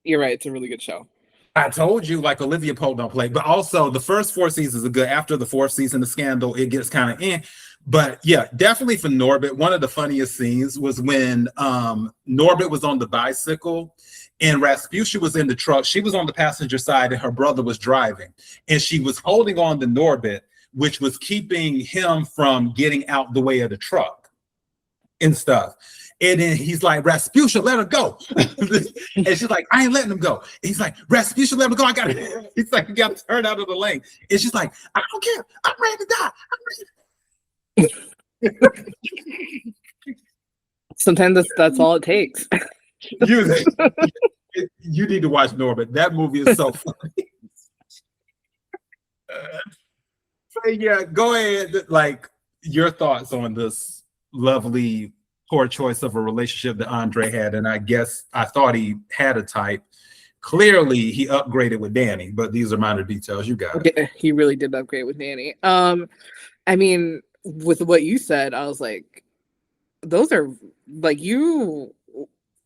you're right. It's a really good show. I told you, like, Olivia Pope don't play, but also the first 4 seasons are good. After the 4th season of Scandal, it gets kind of in. But yeah, definitely for Norbit. One of the funniest scenes was when Norbit was on the bicycle and Rasputia was in the truck. She was on the passenger side and her brother was driving, and she was holding on to Norbit, which was keeping him from getting out the way of the truck and stuff. And then he's like, Rasputia, let her go. And she's like, I ain't letting him go. And he's like, Rasputia, let him go. I got it. He's like, you got to turn out of the lane. And she's like, I don't care. I'm ready to die. Sometimes that's all it takes. You need to watch Norbit. That movie is so funny. So yeah, go ahead. Like, your thoughts on this lovely poor choice of a relationship that Andre had. And I guess I thought he had a type. Clearly he upgraded with Dani, but these are minor details. You got it. Yeah, he really did upgrade with Dani. I mean, with what you said, I was like, those are like, you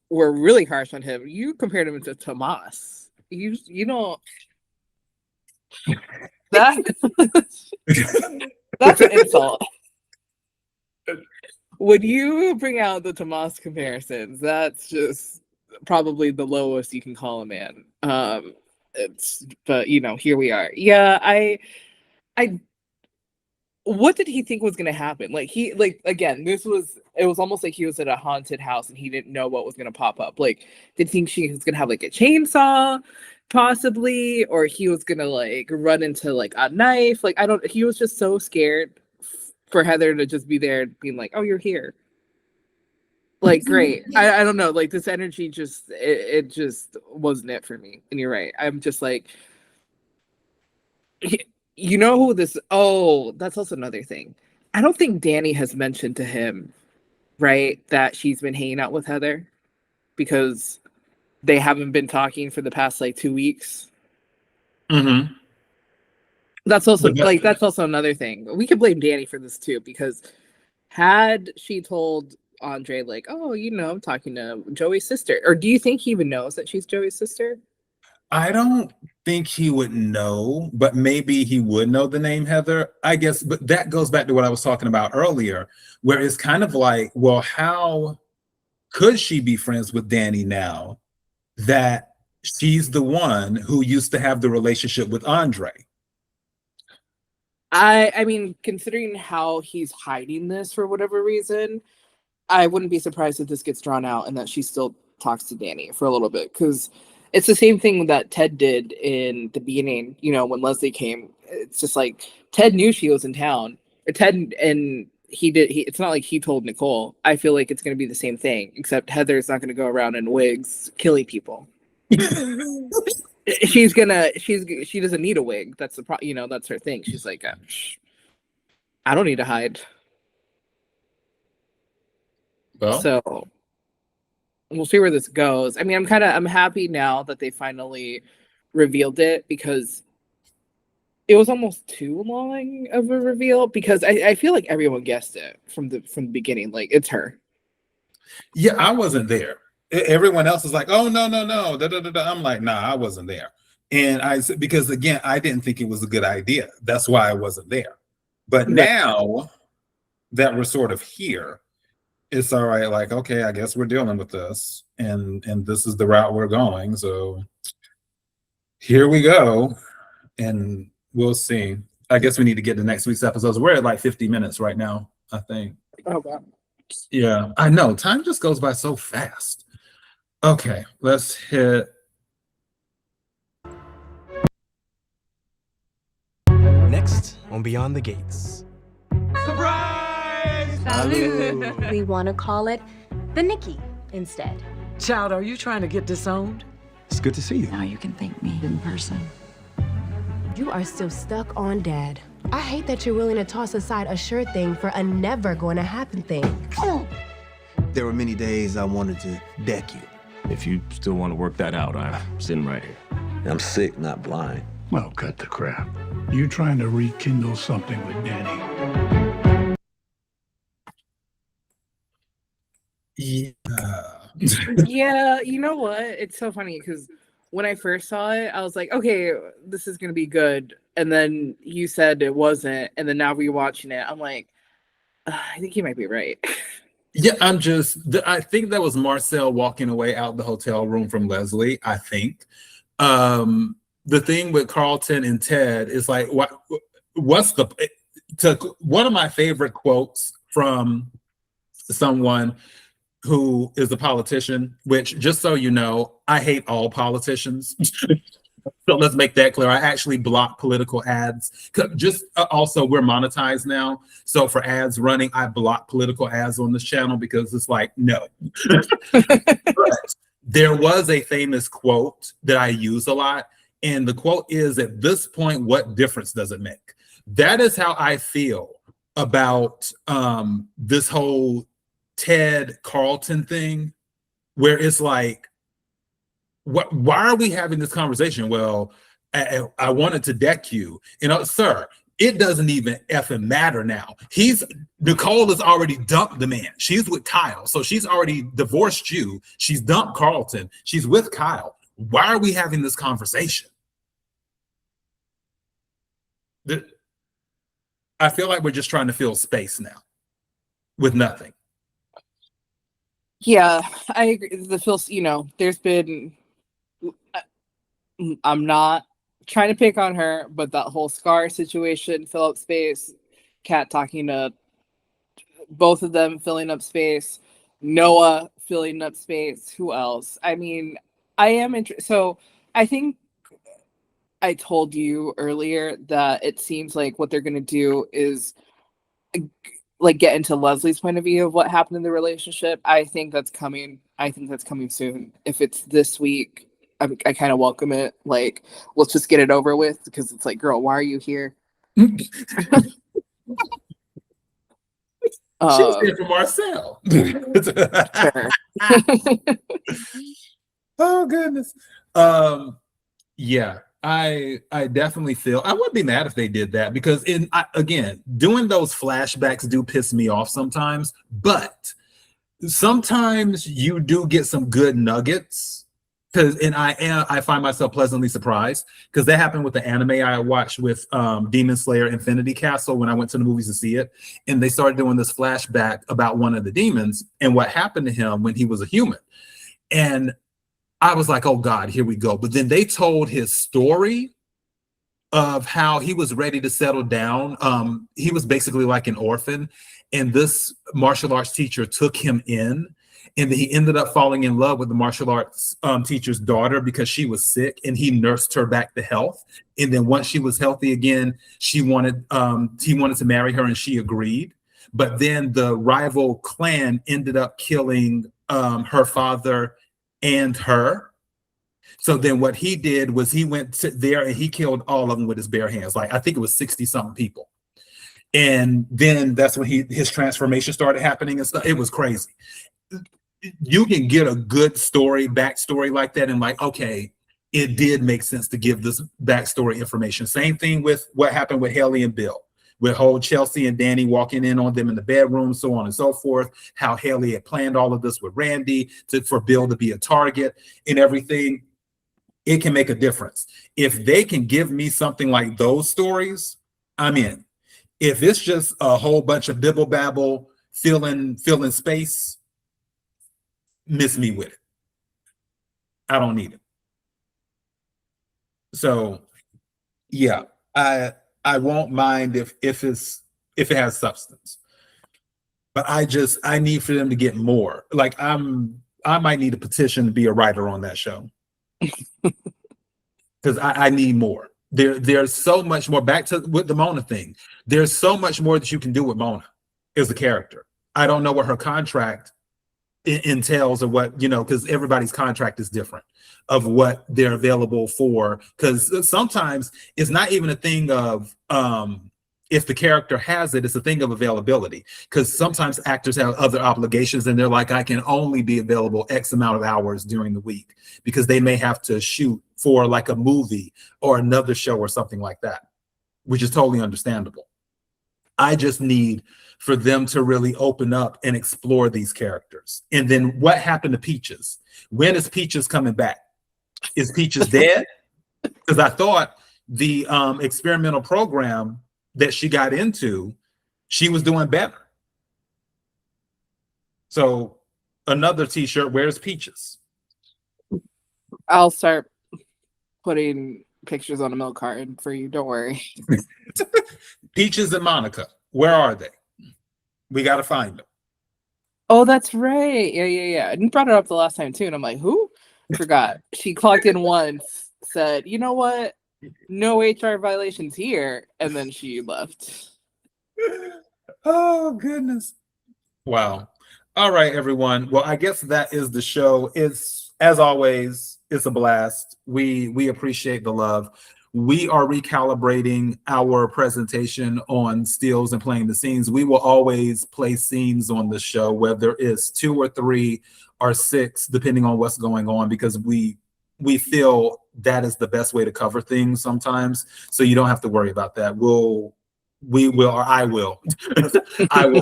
were really harsh on him. You compared him to Tomas. You know that that's an insult. When you bring out the Tomas comparisons, that's just probably the lowest you can call a man. But you know, here we are. Yeah, I what did he think was gonna happen? Like, again, it was almost like he was at a haunted house and he didn't know what was gonna pop up. Like, did he think she was gonna have like a chainsaw, possibly, or he was gonna like run into like a knife? Like, he was just so scared for Heather to just be there being like, oh, you're here. Like, great. I don't know. Like, this energy just, it just wasn't it for me. And you're right. I'm just like, you know who this, oh, that's also another thing. I don't think Dani has mentioned to him, right, that she's been hanging out with Heather, because they haven't been talking for the past like 2 weeks. Mm-hmm. That's also that's also another thing. We can blame Dani for this too, because had she told Andre like, oh, you know, I'm talking to Joey's sister, or do you think he even knows that she's Joey's sister? I don't think he would know, but maybe he would know the name Heather, I guess. But that goes back to what I was talking about earlier, where it's kind of like, well, how could she be friends with Dani now that she's the one who used to have the relationship with Andre? I mean, considering how he's hiding this for whatever reason, I wouldn't be surprised if this gets drawn out and that she still talks to Dani for a little bit, because it's the same thing that Ted did in the beginning, you know, when Leslie came. It's just like, Ted knew she was in town. It's not like he told Nicole. I feel like it's going to be the same thing, except Heather's not going to go around in wigs killing people. She doesn't need a wig. That's the you know, that's her thing. She's like, I don't need to hide. Well, so we'll see where this goes. I mean, I'm happy now that they finally revealed it, because it was almost too long of a reveal, because I feel like everyone guessed it from the beginning. Like, it's her. yeah, I wasn't there. everyone else is like, oh, no, no, no. Da, da, da, da. I'm like, nah, I wasn't there. And I said, because again, I didn't think it was a good idea. That's why I wasn't there. But now that we're sort of here, it's all right. Like, okay, I guess we're dealing with this, and this is the route we're going. So here we go, and we'll see. I guess we need to get to next week's episodes. We're at like 50 minutes right now, I think. Oh wow. Yeah, I know. Time just goes by so fast. Okay, let's hit. Next on Beyond the Gates. We want to call it the Nikki instead. Child, are you trying to get disowned? It's good to see you. Now you can thank me in person. You are still stuck on Dad. I hate that you're willing to toss aside a sure thing for a never going to happen thing. There were many days I wanted to deck you. If you still want to work that out, I'm sitting right here. I'm sick, not blind. Well, cut the crap. You trying to rekindle something with Dani? Yeah. Yeah, you know what? It's so funny because when I first saw it, I was like, okay, this is gonna be good. And then you said it wasn't, and then now rewatching it, I'm like, I think you might be right. Yeah, I think that was Marcel walking away out the hotel room from Leslie, I think. The thing with Carlton and Ted is like, one of my favorite quotes from someone who is a politician, which, just so you know, I hate all politicians. So let's make that clear. I actually block political ads. Just also, we're monetized now. So for ads running, I block political ads on this channel because it's like, no. But there was a famous quote that I use a lot. And the quote is, at this point, what difference does it make? That is how I feel about this whole Ted Carlton thing, where it's like, why are we having this conversation? Well, I wanted to deck you. You know, sir, it doesn't even effing matter now. Nicole has already dumped the man. She's with Kyle. So she's already divorced you. She's dumped Carlton. She's with Kyle. Why are we having this conversation? I feel like we're just trying to fill space now with nothing. Yeah, I agree. There's been, I'm not trying to pick on her, but that whole Scar situation, fill up space, Kat talking to both of them, filling up space, Noah filling up space, who else? I mean, I am interested. So I think I told you earlier that it seems like what they're going to do is like get into Leslie's point of view of what happened in the relationship. I think that's coming. I think that's coming soon. If it's this week, I kind of welcome it. Like, let's just get it over with, because it's like, girl, why are you here? She's here for Marcel. Oh goodness. Yeah. I definitely feel I wouldn't be mad if they did that, because again, doing those flashbacks do piss me off sometimes, but sometimes you do get some good nuggets. I find myself pleasantly surprised, because that happened with the anime I watched with Demon Slayer Infinity Castle when I went to the movies to see it, and they started doing this flashback about one of the demons and what happened to him when he was a human. And I was like, oh God, here we go. But then they told his story of how he was ready to settle down. He was basically like an orphan, and this martial arts teacher took him in, and he ended up falling in love with the martial arts teacher's daughter because she was sick, and he nursed her back to health. And then once she was healthy again, he wanted to marry her, and she agreed. But then the rival clan ended up killing her father and her. So then what he did was he went there and he killed all of them with his bare hands. Like, I think it was 60 something people. And then that's when his transformation started happening and stuff. It was crazy. You can get a good backstory like that, and like, okay, it did make sense to give this backstory information. Same thing with what happened with Haley and Bill. with whole Chelsea and Dani walking in on them in the bedroom, so on and so forth, how Haley had planned all of this with Randy for Bill to be a target and everything. It can make a difference. If they can give me something like those stories, I'm in. If it's just a whole bunch of bibble babble, filling space, miss me with it. I don't need it. So yeah, I won't mind if it has substance. But I need for them to get more. Like I might need a petition to be a writer on that show. Because I need more. There's so much more. Back to with the Mona thing. There's so much more that you can do with Mona as a character. I don't know what her contract entails or what, because everybody's contract is different of what they're available for. Because sometimes it's not even a thing of if the character has it, it's a thing of availability. Because sometimes actors have other obligations and they're like, I can only be available X amount of hours during the week because they may have to shoot for like a movie or another show or something like that, which is totally understandable. I just need for them to really open up and explore these characters. And then what happened to Peaches? When is Peaches coming back? Is Peaches dead? Because I thought the experimental program that she got into, she was doing better. So another t-shirt, where's Peaches? I'll start putting pictures on a milk carton for you. Don't worry. Peaches and Monica, where are they? We got to find them. Oh, that's right. Yeah. I brought it up the last time too, and I'm like, who? Forgot. She clocked in once, said, you know what? No HR violations here, and then she left. Oh, goodness. Wow. All right, everyone. Well, I guess that is the show. It's, as always, it's a blast. We appreciate the love. We are recalibrating our presentation on stills and playing the scenes. We will always play scenes on the show, whether it's 2 or 3 or 6, depending on what's going on, because we feel that is the best way to cover things sometimes. So you don't have to worry about that. I will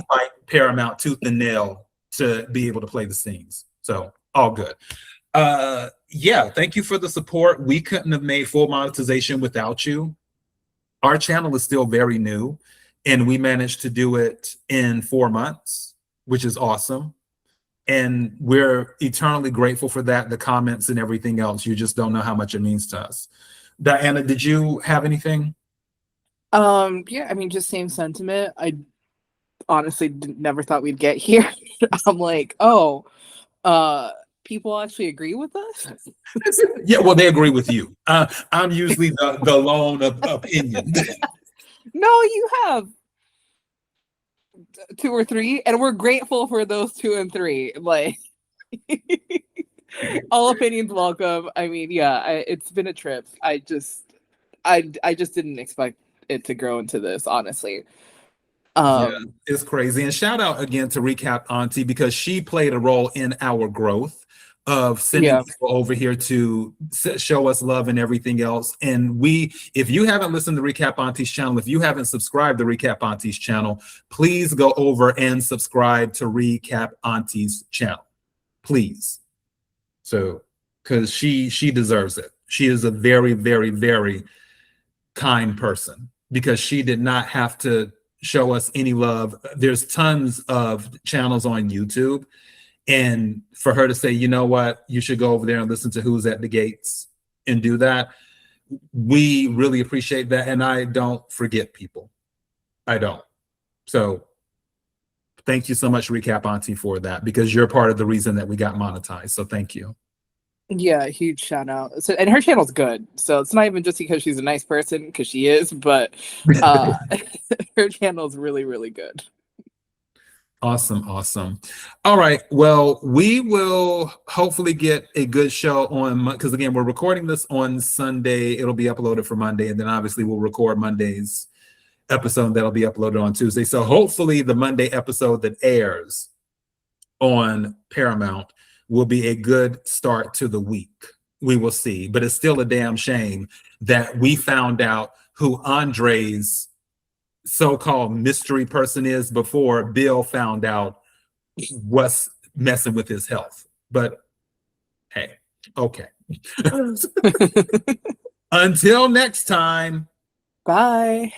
fight Paramount tooth and nail to be able to play the scenes. So all good. Yeah, thank you for the support. We couldn't have made full monetization without you. Our channel is still very new, and we managed to do it in 4 months, which is awesome. And we're eternally grateful for that, the comments and everything else. You just don't know how much it means to us. Diana, did you have anything? Yeah, I mean, just same sentiment. I honestly never thought we'd get here. I'm like, people actually agree with us? Yeah, well, they agree with you. I'm usually the lone opinion. No, you have 2 or 3, and we're grateful for those 2 and 3. Like, all opinions welcome. I mean, yeah, it's been a trip. I just didn't expect it to grow into this, honestly. Yeah, it's crazy. And shout out again to Recap Auntie, because she played a role in our growth of sending people over here to show us love and everything else. And if you haven't listened to Recap Auntie's channel, if you haven't subscribed to Recap Auntie's channel, please go over and subscribe to Recap Auntie's channel, please. So, because she deserves it. She is a very, very, very kind person, because she did not have to show us any love. There's tons of channels on YouTube, and for her to say, you know what, you should go over there and listen to Who's at the Gates and do that, we really appreciate that. And I don't forget people. I don't. So thank you so much, Recap Auntie, for that, because you're part of the reason that we got monetized. So thank you. Yeah, huge shout out. So, and her channel's good. So it's not even just because she's a nice person, because she is, but her channel's really, really good. Awesome. All right. Well, we will hopefully get a good show on, because again, we're recording this on Sunday. It'll be uploaded for Monday, and then obviously we'll record Monday's episode that'll be uploaded on Tuesday. So hopefully the Monday episode that airs on Paramount will be a good start to the week. We will see. But it's still a damn shame that we found out who Andre's so-called mystery person is before Bill found out what's messing with his health. But hey, okay. Until next time. Bye.